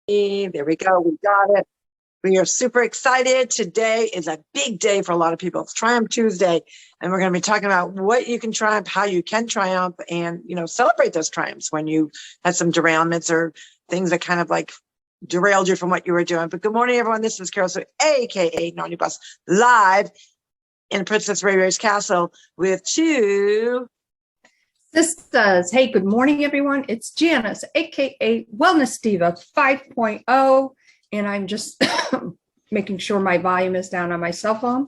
There we go. We got it. We are super excited. Today is a big day for a lot of people. It's Triumph Tuesday, and we're going to be talking about what you can triumph, how you can triumph, and celebrate those triumphs when you had some derailments or things that kind of like derailed you from what you were doing. But good morning, everyone. This is Carol, aka Naughty Bus, live in Princess Ray Ray's castle with two Sistas. Hey, good morning, everyone. It's Janis, aka Wellness Diva 5.0, and I'm just making sure my volume is down on my cell phone.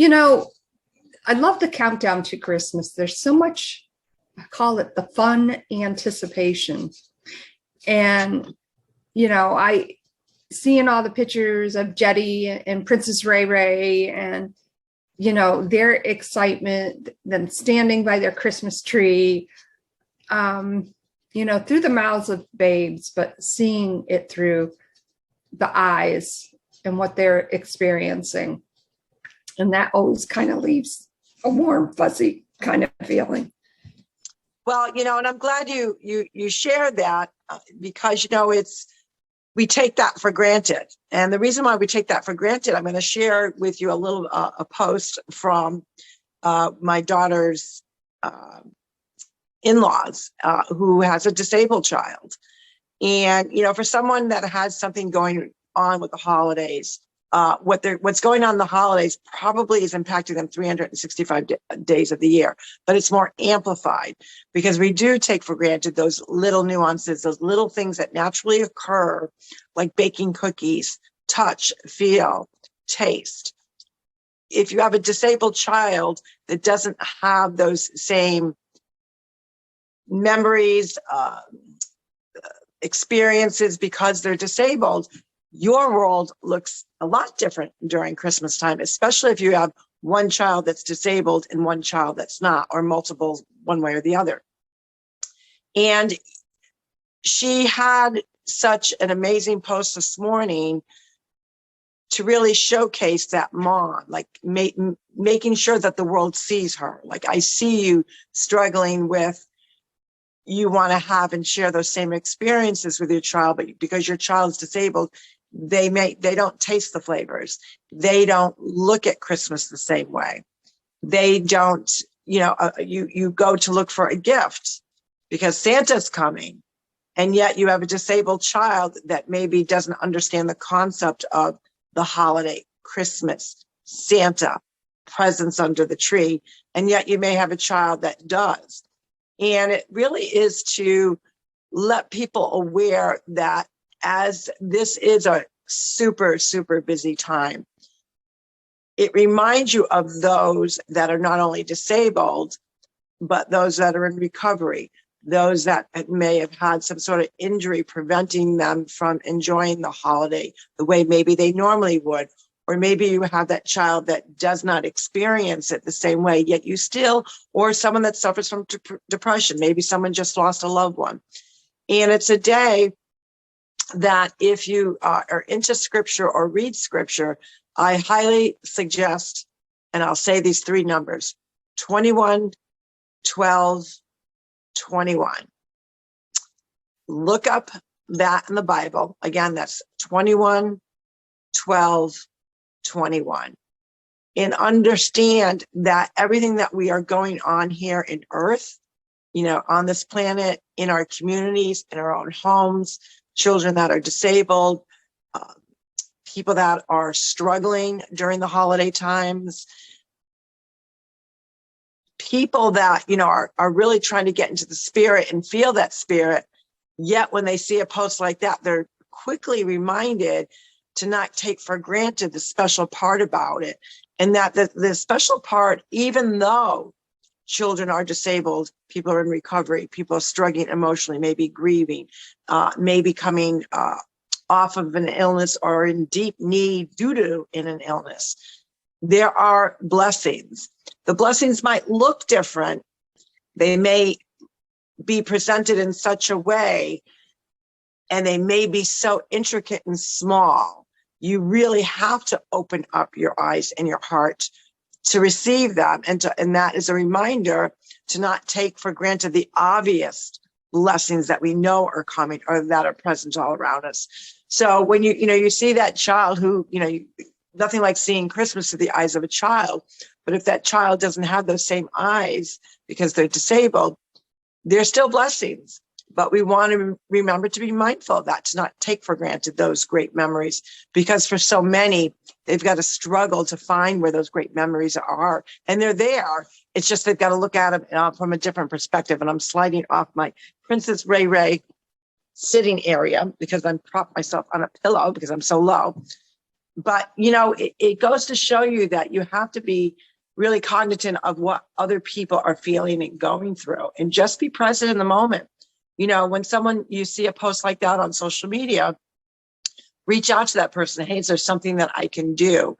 I love the countdown to Christmas. There's so much, I call it the fun anticipation. And, I seeing all the pictures of Jetty and Princess Ray Ray and their excitement, them standing by their Christmas tree, through the mouths of babes, but seeing it through the eyes and what they're experiencing. And that always kind of leaves a warm, fuzzy kind of feeling. Well, and I'm glad you shared that because, we take that for granted. And the reason why we take that for granted, I'm going to share with you a little a post from my daughter's in-laws who has a disabled child. And, for someone that has something going on with the holidays, what's going on in the holidays probably is impacting them 365 days of the year, but it's more amplified because we do take for granted those little nuances, those little things that naturally occur, like baking cookies, touch, feel, taste. If you have a disabled child that doesn't have those same memories, experiences because they're disabled, your world looks a lot different during Christmas time, especially if you have one child that's disabled and one child that's not, or multiple, one way or the other. And she had such an amazing post this morning to really showcase that mom, like making sure that the world sees her. Like, I see you struggling with, you want to have and share those same experiences with your child, but because your child's disabled, they don't taste the flavors. They don't look at Christmas the same way. They don't, you go to look for a gift because Santa's coming, and yet you have a disabled child that maybe doesn't understand the concept of the holiday, Christmas, Santa, presents under the tree, and yet you may have a child that does. And it really is to let people aware that as this is a super, super busy time, it reminds you of those that are not only disabled, but those that are in recovery, those that may have had some sort of injury preventing them from enjoying the holiday the way maybe they normally would. Or maybe you have that child that does not experience it the same way, yet you still, or someone that suffers from depression, maybe someone just lost a loved one. And it's a day that if you are into scripture or read scripture, I highly suggest, and I'll say these three numbers, 21, 12, 21. Look up that in the Bible. Again, that's 21, 12, 21. And understand that everything that we are going on here in earth, on this planet, in our communities, in our own homes, children that are disabled, people that are struggling during the holiday times, people that, are really trying to get into the spirit and feel that spirit. Yet when they see a post like that, they're quickly reminded to not take for granted the special part about it. And that the special part, even though children are disabled, people are in recovery, people are struggling emotionally, maybe grieving, maybe coming off of an illness or in deep need due to an illness. There are blessings. The blessings might look different. They may be presented in such a way, and they may be so intricate and small. You really have to open up your eyes and your heart to receive them. And that is a reminder to not take for granted the obvious blessings that we know are coming or that are present all around us. So when you see that child who, nothing like seeing Christmas through the eyes of a child, but if that child doesn't have those same eyes because they're disabled, they're still blessings. But we want to remember to be mindful of that, to not take for granted those great memories, because for so many, they've got to struggle to find where those great memories are. And they're there. It's just they've got to look at them from a different perspective. And I'm sliding off my Princess Ray sitting area because I'm propped myself on a pillow because I'm so low. But, it goes to show you that you have to be really cognizant of what other people are feeling and going through, and just be present in the moment. When you see a post like that on social media, reach out to that person. Hey, is there something that I can do?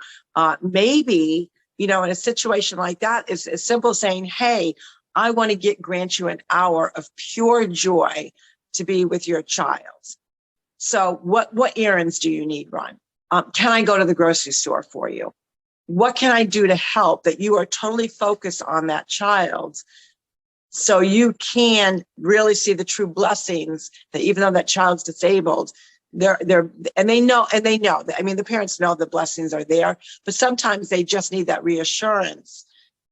Maybe, in a situation like that, it's as simple as saying, hey, I want to grant you an hour of pure joy to be with your child. So what errands do you need run? Can I go to the grocery store for you? What can I do to help that you are totally focused on that child, so you can really see the true blessings that even though that child's disabled, they know. I mean, the parents know the blessings are there, but sometimes they just need that reassurance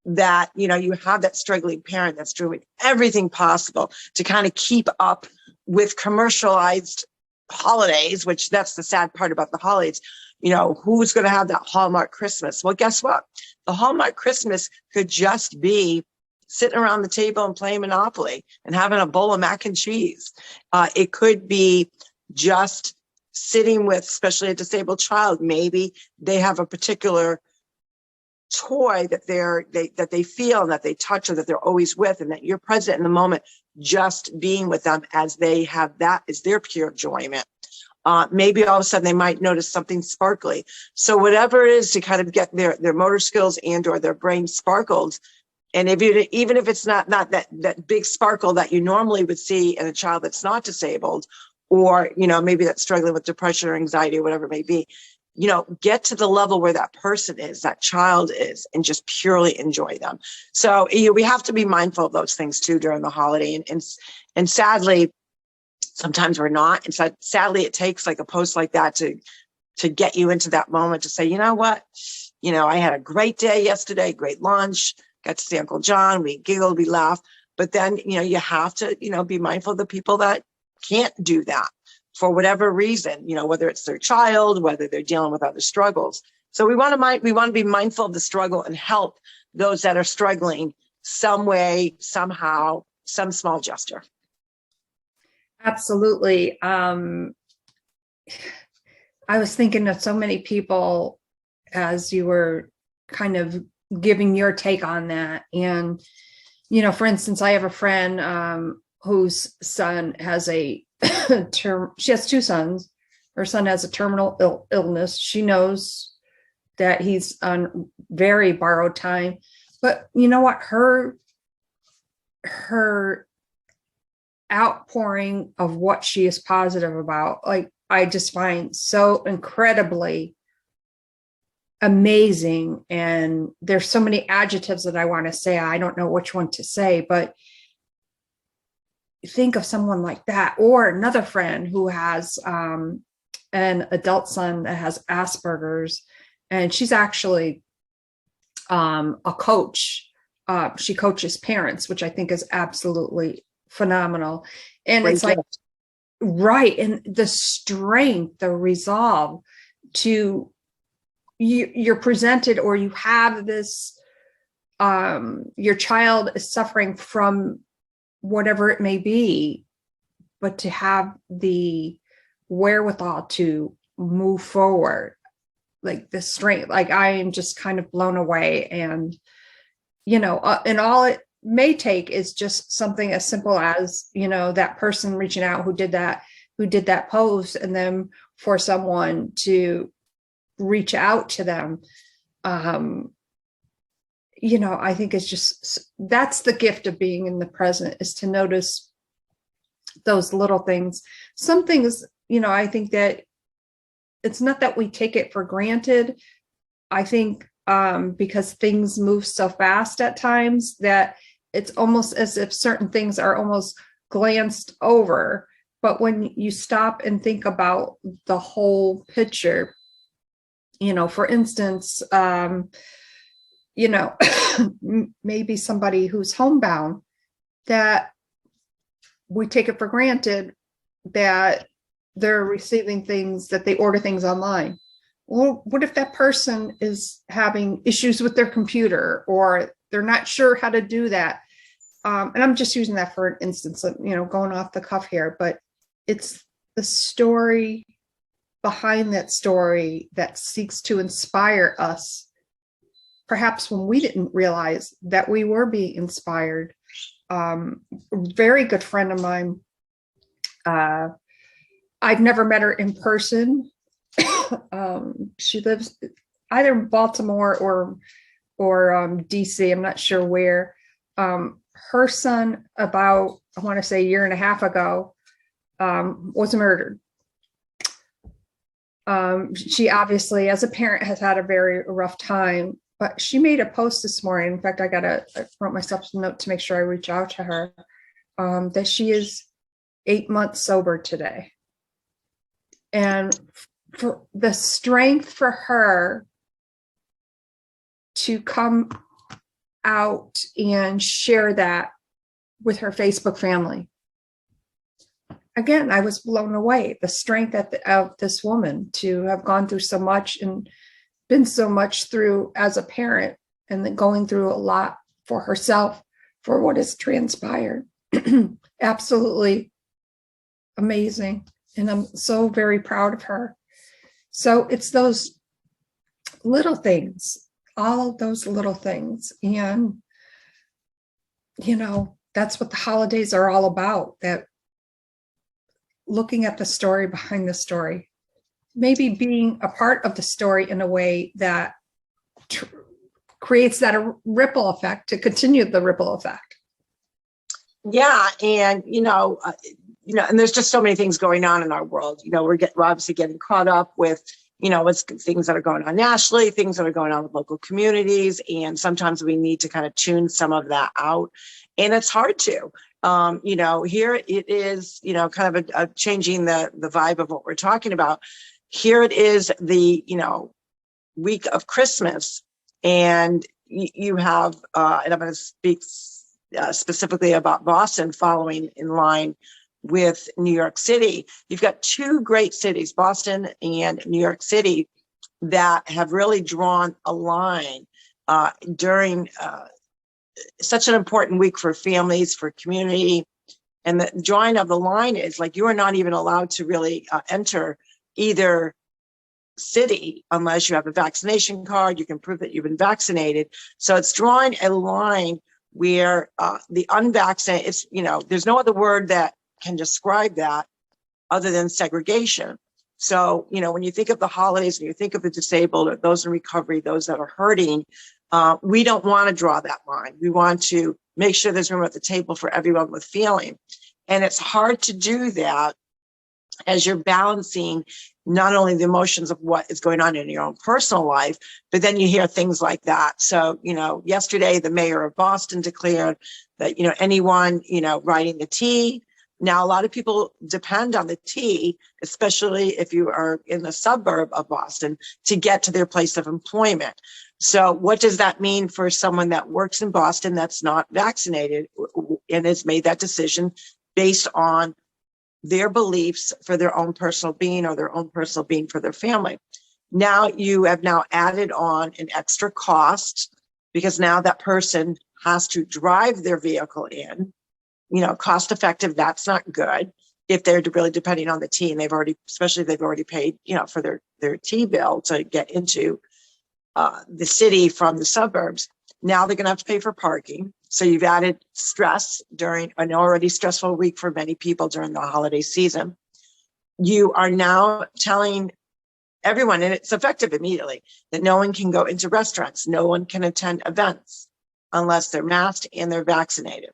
that, you have that struggling parent that's doing everything possible to kind of keep up with commercialized holidays, which that's the sad part about the holidays. Who's going to have that Hallmark Christmas? Well, guess what? The Hallmark Christmas could just be sitting around the table and playing Monopoly and having a bowl of mac and cheese. It could be just sitting with, especially a disabled child. Maybe they have a particular toy that they feel and that they touch or that they're always with, and that you're present in the moment, just being with them as they have that is their pure enjoyment. Maybe all of a sudden they might notice something sparkly. So whatever it is to kind of get their motor skills and or their brain sparkled. And even if it's not that big sparkle that you normally would see in a child that's not disabled, or, maybe that's struggling with depression or anxiety or whatever it may be, get to the level where that person is, that child is, and just purely enjoy them. So we have to be mindful of those things too during the holiday. And sadly, sometimes we're not. And sadly, it takes like a post like that to get you into that moment to say, you know what? I had a great day yesterday, great lunch, got to see Uncle John. We giggled, we laughed. But then, you have to, be mindful of the people that can't do that for whatever reason, whether it's their child, whether they're dealing with other struggles. So we want to be mindful of the struggle and help those that are struggling some way, somehow, some small gesture. Absolutely. I was thinking of so many people as you were kind of giving your take on that. And, for instance, I have a friend whose son has she has two sons. Her son has a terminal illness. She knows that he's on very borrowed time. But you know what? Her outpouring of what she is positive about, like, I just find so incredibly amazing. And there's so many adjectives that I want to say. I don't know which one to say, but think of someone like that. Or another friend who has an adult son that has Asperger's, and she's actually a coach. She coaches parents, which I think is absolutely phenomenal. And great, it's like, right. And the strength, the resolve to you're presented, or you have this, your child is suffering from whatever it may be, but to have the wherewithal to move forward, like the strength, like I am just kind of blown away. And, and all it may take is just something as simple as, that person reaching out who did that post, and then for someone to reach out to them. I think it's just, that's the gift of being in the present, is to notice those little things. Some things, I think that it's not that we take it for granted. I think because things move so fast at times that it's almost as if certain things are almost glanced over. But when you stop and think about the whole picture, for instance, maybe somebody who's homebound, that we take it for granted that they're receiving things, that they order things online. Well, what if that person is having issues with their computer, or they're not sure how to do that? And I'm just using that for an instance, going off the cuff here, but it's the story behind that story that seeks to inspire us, perhaps when we didn't realize that we were being inspired. A very good friend of mine, I've never met her in person. She lives either in Baltimore or DC. I'm not sure where. Her son, about, I want to say, a year and a half ago, was murdered. She obviously, as a parent, has had a very rough time, but she made a post this morning. In fact, I wrote myself a note to make sure I reach out to her, that she is 8 months sober today. And for the strength for her to come out and share that with her Facebook family. Again, I was blown away. The strength of this woman to have gone through so much and been so much through as a parent, and then going through a lot for herself for what has transpired. Absolutely amazing. And I'm so very proud of her. So it's those little things, all of those little things. And, that's what the holidays are all about, that looking at the story behind the story, maybe being a part of the story in a way that creates that ripple effect, to continue the ripple effect. Yeah. And, and there's just so many things going on in our world. We're obviously getting caught up with, what's things that are going on nationally, things that are going on with local communities. And sometimes we need to kind of tune some of that out. And it's hard to, here it is, kind of a changing the vibe of what we're talking about. Here it is, the, week of Christmas, and you have, and I'm going to speak specifically about Boston, following in line with New York City. You've got two great cities, Boston and New York City, that have really drawn a line during such an important week for families, for community. And the drawing of the line is like, you are not even allowed to really enter either city unless you have a vaccination card. You can prove that you've been vaccinated. So it's drawing a line where the unvaccinated, it's, there's no other word that can describe that other than segregation. So, when you think of the holidays and you think of the disabled, or those in recovery, those that are hurting, we don't want to draw that line. We want to make sure there's room at the table for everyone with feeling. And it's hard to do that as you're balancing not only the emotions of what is going on in your own personal life, but then you hear things like that. So, yesterday, the mayor of Boston declared that, anyone, riding the T. Now, a lot of people depend on the T, especially if you are in the suburb of Boston, to get to their place of employment. So what does that mean for someone that works in Boston that's not vaccinated and has made that decision based on their beliefs for their own personal being, or their own personal being for their family? Now you have now added on an extra cost, because now that person has to drive their vehicle in. Cost effective, that's not good if they're really depending on the T, and they've already paid, for their T bill to get into the city from the suburbs. Now they're going to have to pay for parking. So you've added stress during an already stressful week for many people during the holiday season. You are now telling everyone, and it's effective immediately, that no one can go into restaurants, no one can attend events unless they're masked and they're vaccinated.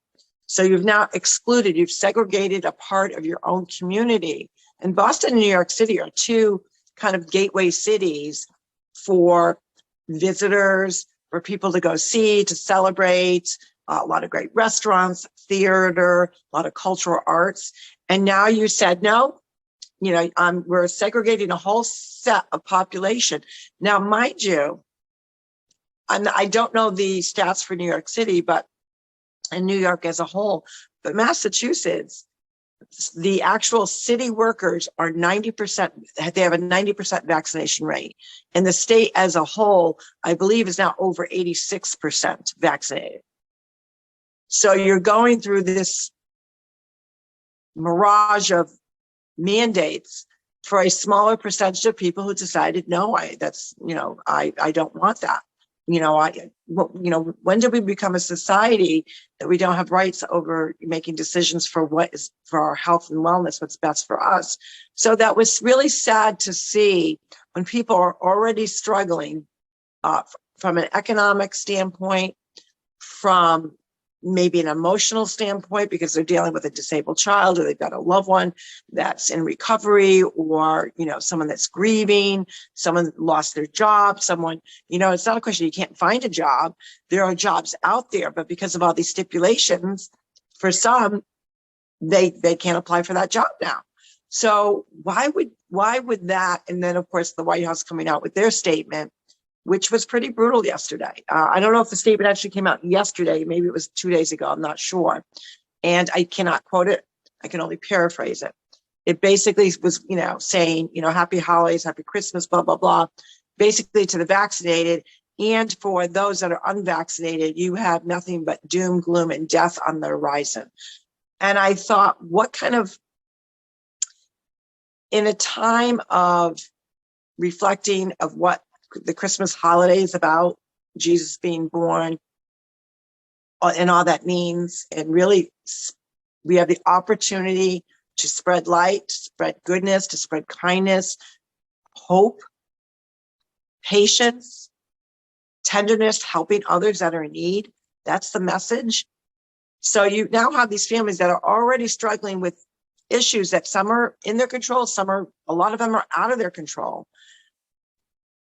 So you've now excluded, you've segregated a part of your own community. And Boston and New York City are two kind of gateway cities for visitors, for people to go see, to celebrate, a lot of great restaurants, theater, a lot of cultural arts. And now you said, no, we're segregating a whole set of population. Now, mind you, I don't know the stats for New York City, but in New York as a whole, but Massachusetts, the actual city workers are 90%, they have a 90% vaccination rate. And the state as a whole, I believe, is now over 86% vaccinated. So you're going through this mirage of mandates for a smaller percentage of people who decided, no, I don't want that. When did we become a society that we don't have rights over making decisions for what is for our health and wellness, what's best for us? So that was really sad to see when people are already struggling from an economic standpoint, from maybe an emotional standpoint, because they're dealing with a disabled child, or they've got a loved one that's in recovery, or, someone that's grieving, someone lost their job, someone, it's not a question you can't find a job. There are jobs out there, but because of all these stipulations, for some, they can't apply for that job now. So why would that? And then of course the White House coming out with their statement, which was pretty brutal yesterday. I don't know if the statement actually came out yesterday. Maybe it was 2 days ago. I'm not sure. And I cannot quote it. I can only paraphrase it. It basically was, saying, happy holidays, happy Christmas, blah, blah, blah, basically to the vaccinated. And for those that are unvaccinated, you have nothing but doom, gloom, and death on the horizon. And I thought, what kind of, in a time of reflecting of what the Christmas holiday is about, Jesus being born and all that means, and really we have the opportunity to spread light, to spread goodness, to spread kindness, hope, patience, tenderness, helping others that are in need. That's the message. So you now have these families that are already struggling with issues that some are in their control, a lot of them are out of their control.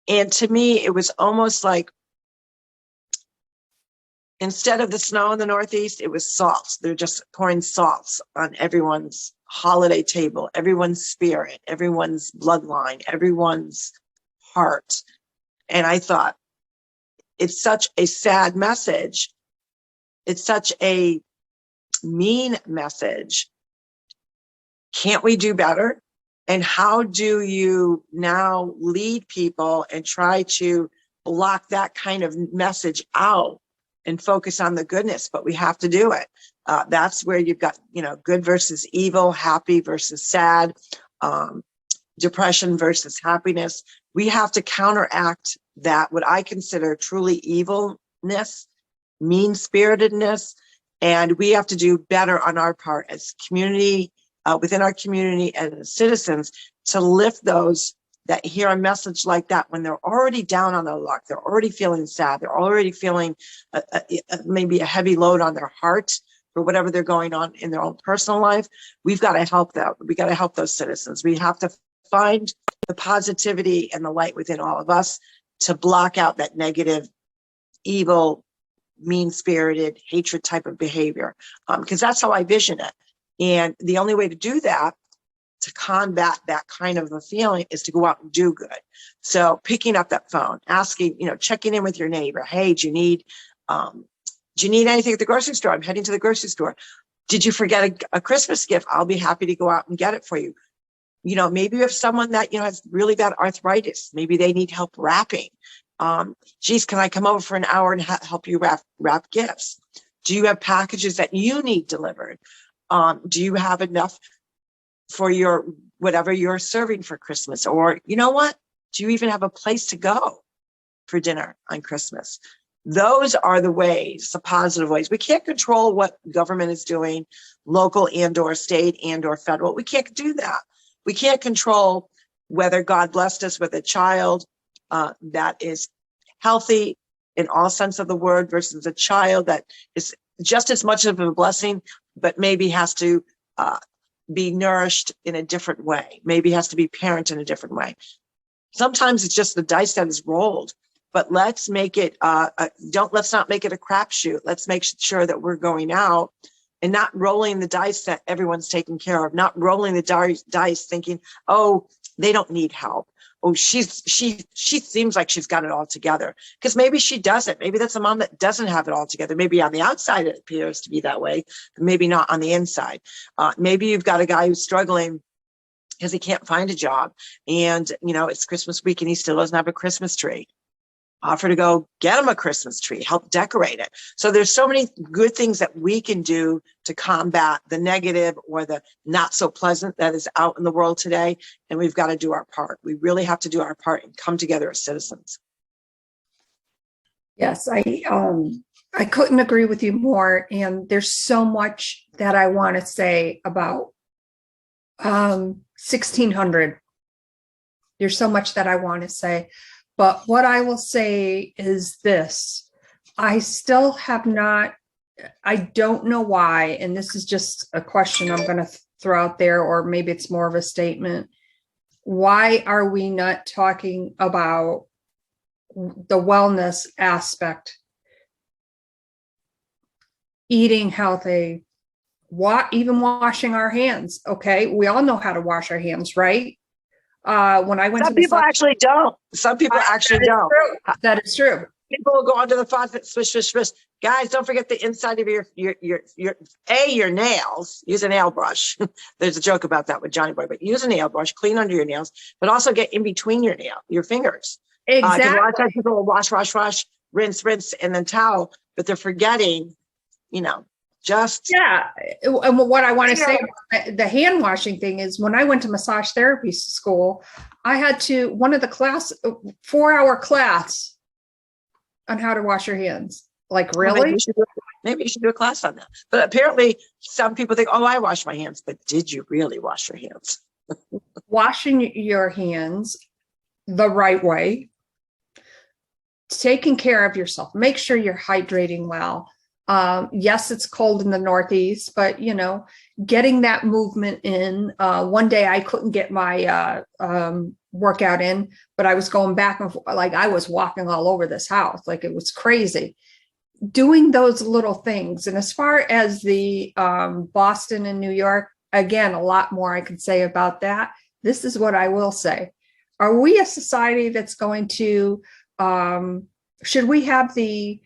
And to me, it was almost like, instead of the snow in the Northeast, it was salts. They're just pouring salts on everyone's holiday table, everyone's spirit, everyone's bloodline, everyone's heart. And I thought, it's such a sad message. It's such a mean message. Can't we do better? And how do you now lead people and try to block that kind of message out and focus on the goodness? But we have to do it. That's where you've got, good versus evil, happy versus sad, depression versus happiness. We have to counteract that, what I consider truly evilness, mean-spiritedness, and we have to do better on our part as community, within our community and as citizens, to lift those that hear a message like that when they're already down on their luck, they're already feeling sad, they're already feeling maybe a heavy load on their heart for whatever they're going on in their own personal life. We've got to help them. We got to help those citizens. We have to find the positivity and the light within all of us to block out that negative, evil, mean-spirited, hatred type of behavior, because that's how I vision it. And the only way to do that, to combat that kind of a feeling, is to go out and do good. So picking up that phone, asking, checking in with your neighbor. Hey, do you need anything at the grocery store? I'm heading to the grocery store. Did you forget a Christmas gift? I'll be happy to go out and get it for you. Maybe you have someone that, has really bad arthritis. Maybe they need help wrapping. Geez, can I come over for an hour and help you wrap gifts? Do you have packages that you need delivered? Do you have enough for your whatever you're serving for Christmas? Or you know what? Do you even have a place to go for dinner on Christmas? Those are the ways, the positive ways. We can't control what government is doing, local and or state and or federal. We can't do that. We can't control whether God blessed us with a child that is healthy in all sense of the word versus a child that is just as much of a blessing, but maybe has to be nourished in a different way, maybe has to be parented in a different way. Sometimes it's just the dice that is rolled. but let's make it, let's not make it a crapshoot. Let's make sure that we're going out and not rolling the dice that everyone's taken care of, not rolling the dice thinking, oh, they don't need help. Oh, she seems like she's got it all together, because maybe she doesn't. Maybe that's a mom that doesn't have it all together. Maybe on the outside it appears to be that way, but maybe not on the inside. Maybe you've got a guy who's struggling because he can't find a job, and it's Christmas week and he still doesn't have a Christmas tree. Offer to go get him a Christmas tree, help decorate it. So there's so many good things that we can do to combat the negative or the not so pleasant that is out in the world today. And we've got to do our part. We really have to do our part and come together as citizens. Yes, I couldn't agree with you more. And there's so much that I want to say about 1600. There's so much that I want to say. But what I will say is this: I still have not, I don't know why, and this is just a question I'm going to throw out there, or maybe it's more of a statement. Why are we not talking about the wellness aspect? Eating healthy, even washing our hands. Okay, we all know how to wash our hands, right? When I went Some people actually don't. Some people actually don't. That is true. People will go onto the faucet, swish, swish, swish. Guys, don't forget the inside of your nails. Use a nail brush. There's a joke about that with Johnny Boy, but use a nail brush, clean under your nails, but also get in between your fingers. Exactly. A lot of times people will wash, rinse, and then towel, but they're forgetting, Yeah. And what I want to say about the hand washing thing is, when I went to massage therapy school, I had to, one of the 4-hour class on how to wash your hands. Like, really? Well, maybe you should do a class on that. But apparently some people think, oh, I wash my hands. But did you really wash your hands? Washing your hands the right way, taking care of yourself, make sure you're hydrating well. Yes, it's cold in the Northeast, but getting that movement in. One day I couldn't get my workout in, but I was going back and forth, like I was walking all over this house, like it was crazy. Doing those little things. And as far as the Boston and New York, again, a lot more I could say about that. This is what I will say: are we a society that's going to? Should we have the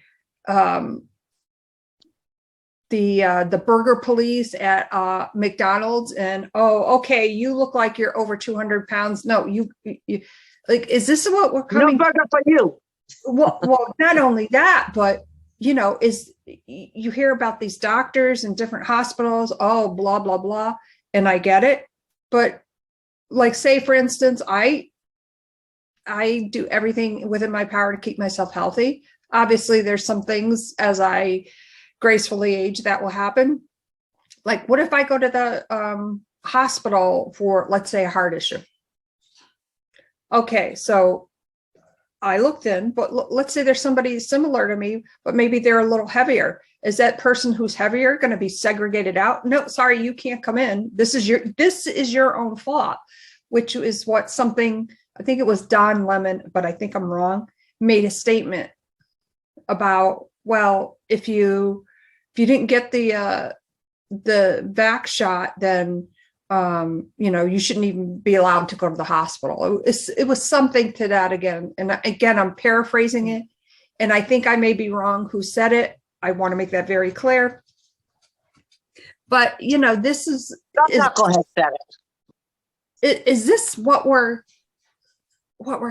burger police at McDonald's, and okay, you look like you're over 200 pounds. No, you like, is this what we're coming? No burger for you. Well, not only that, but is you hear about these doctors in different hospitals, oh, blah, blah, blah. And I get it. But like, say, for instance, I do everything within my power to keep myself healthy. Obviously, there's some things as I gracefully age that will happen. Like, what if I go to the hospital for, let's say, a heart issue? Okay, so I looked in, but let's say there's somebody similar to me, but maybe they're a little heavier. Is that person who's heavier going to be segregated out? No, sorry, you can't come in. This is your own fault, which is what something, I think it was Don Lemon, but I think I'm wrong, made a statement about, well, if you didn't get the vax shot, then you shouldn't even be allowed to go to the hospital. It was something to that again. And again, I'm paraphrasing it, and I think I may be wrong who said it. I want to make that very clear. But this is Knucklehead said it. Is this what we're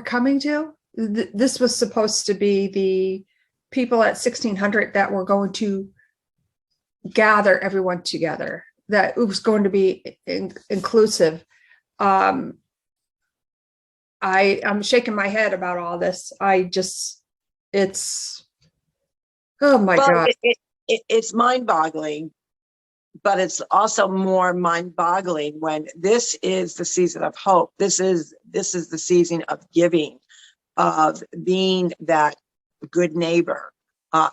coming to? This was supposed to be the people at 1600 that were going to gather everyone together, that it was going to be inclusive. I'm shaking my head about all this. It's oh my God. It's mind-boggling, but it's also more mind-boggling when this is the season of hope. This is the season of giving, of being that good neighbor.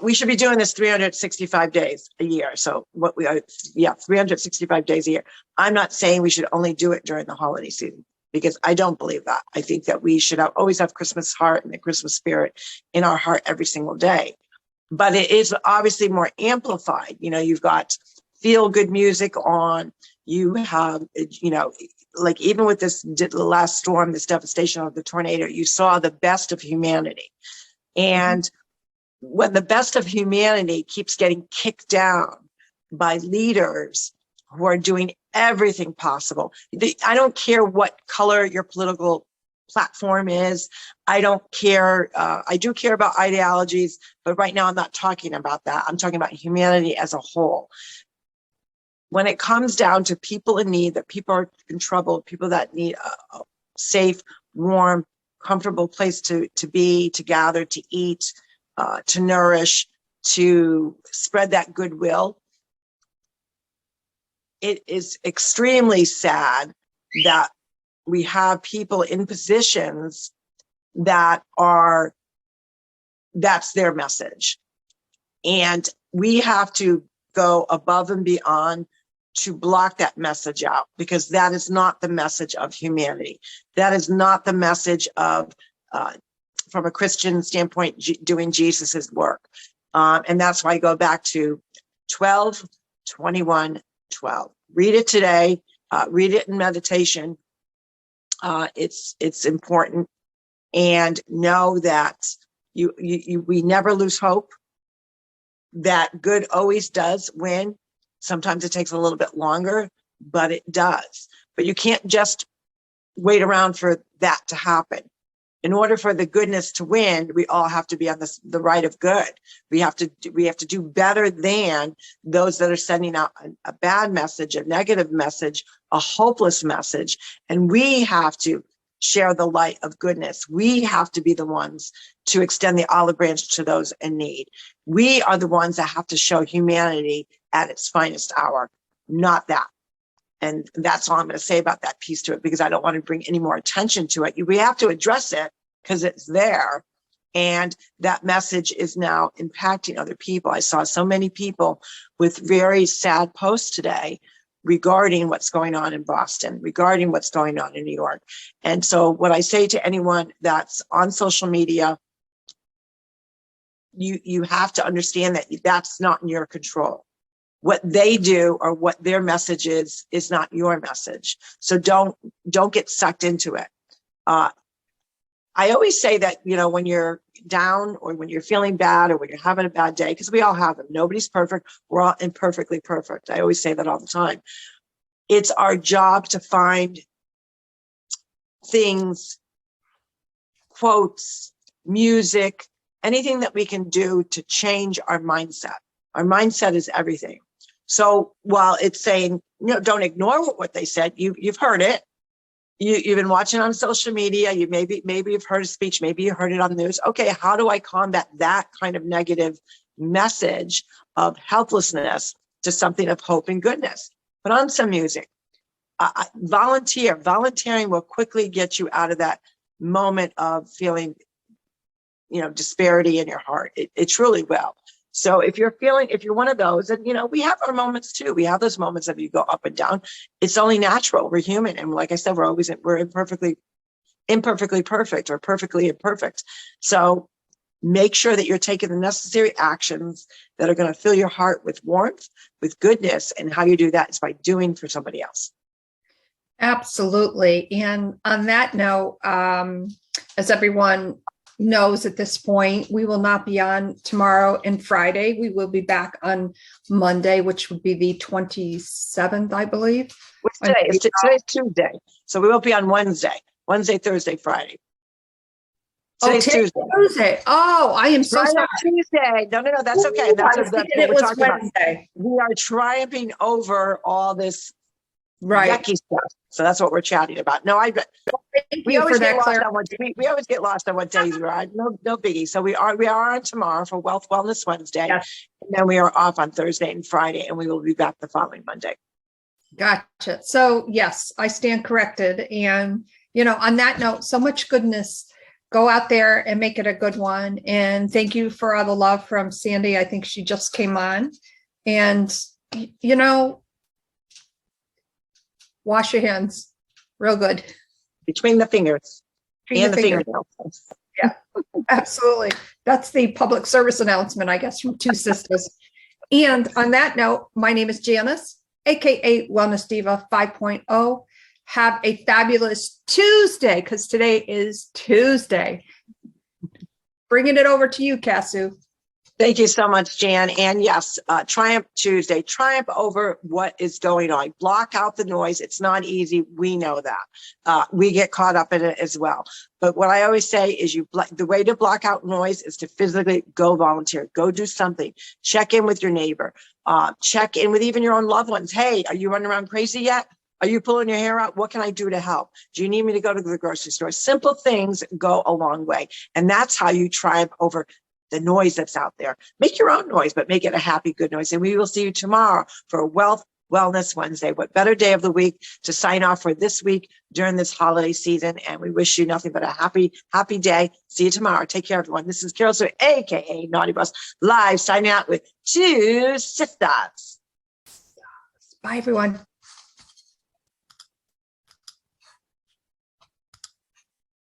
We should be doing this 365 days a year. So 365 days a year. I'm not saying we should only do it during the holiday season. because I don't believe that. I think that we should always have Christmas heart and the Christmas spirit in our heart every single day. But it is obviously more amplified. You've got feel good music on. You have, like even with the last storm, this devastation of the tornado, you saw the best of humanity. And when the best of humanity keeps getting kicked down by leaders who are doing everything possible, I don't care what color your political platform is. I don't care. I do care about ideologies, but right now I'm not talking about that. I'm talking about humanity as a whole. When it comes down to people in need, that people are in trouble, people that need a safe, warm, comfortable place to be, to gather, to eat, to nourish, to spread that goodwill. It is extremely sad that we have people in positions that's their message. And we have to go above and beyond to block that message out, because that is not the message of humanity. That is not the message of, from a Christian standpoint, doing Jesus's work. And that's why I go back to 12:21:12. Read it today. Read it in meditation. It's important. And know that we never lose hope, that good always does win. Sometimes it takes a little bit longer, but it does. But you can't just wait around for that to happen. In order for the goodness to win, we all have to be on the right of good. We have to do better than those that are sending out a bad message, a negative message, a hopeless message. And we have to share the light of goodness. We have to be the ones to extend the olive branch to those in need. We are the ones that have to show humanity at its finest hour, not that. And that's all I'm going to say about that piece to it, because I don't want to bring any more attention to it. We have to address it because it's there. And that message is now impacting other people. I saw so many people with very sad posts today regarding what's going on in Boston, regarding what's going on in New York. And so what I say to anyone that's on social media, you have to understand that that's not in your control. What they do or what their message is not your message. So don't get sucked into it. I always say that, when you're down or when you're feeling bad or when you're having a bad day, because we all have them. Nobody's perfect. We're all imperfectly perfect. I always say that all the time. It's our job to find things, quotes, music, anything that we can do to change our mindset. Our mindset is everything. So while it's saying, don't ignore what they said, you've heard it. You've been watching on social media. You maybe you've heard a speech. Maybe you heard it on the news. Okay, how do I combat that kind of negative message of helplessness to something of hope and goodness? Put on some music. Volunteer. Volunteering will quickly get you out of that moment of feeling, disparity in your heart. It truly will. So if you're one of those, and we have our moments too. We have those moments of you go up and down. It's only natural. We're human. And like I said, we're imperfectly perfect or perfectly imperfect. So make sure that you're taking the necessary actions that are going to fill your heart with warmth, with goodness. And how you do that is by doing for somebody else. Absolutely. And on that note, as everyone knows at this point, we will not be on tomorrow and Friday. We will be back on Monday, which would be the 27th, I believe. What's today? Today's Tuesday. So we won't be on Wednesday, Thursday, Friday. Today's Tuesday. Oh, I am so sorry. Tuesday. No, that's okay. That's what we're talking Wednesday. About. We are triumphing over all this yucky stuff. So that's what we're chatting about. No, we always get lost on what days we're on. No biggie. So we are on tomorrow for Wealth Wellness Wednesday. Yes. And then we are off on Thursday and Friday, and we will be back the following Monday. Gotcha. So yes, I stand corrected. And, on that note, so much goodness. Go out there and make it a good one. And thank you for all the love from Sandy. I think she just came on. And, wash your hands real good. between the fingers Between and the finger. fingernails. Yeah, absolutely. That's the public service announcement, I guess, from Two Sisters. And on that note, my name is Janis, aka Wellness Diva 5.0. Have a fabulous Tuesday, because today is Tuesday. Bringing it over to you, Casu. Thank you so much, Jan. And yes, Triumph Tuesday, triumph over what is going on. Block out the noise. It's not easy. We know that. We get caught up in it as well. But what I always say is the way to block out noise is to physically go volunteer, go do something, check in with your neighbor, check in with even your own loved ones. Hey, are you running around crazy yet? Are you pulling your hair out? What can I do to help? Do you need me to go to the grocery store? Simple things go a long way. And that's how you triumph over the noise that's out there. Make your own noise, but make it a happy, good noise. And we will see you tomorrow for Wellness Wednesday. What better day of the week to sign off for this week during this holiday season. And we wish you nothing but a happy, happy day. See you tomorrow. Take care, everyone. This is Carol Sue, aka Naughty Boss, live signing out with Two Sisters. Bye, everyone.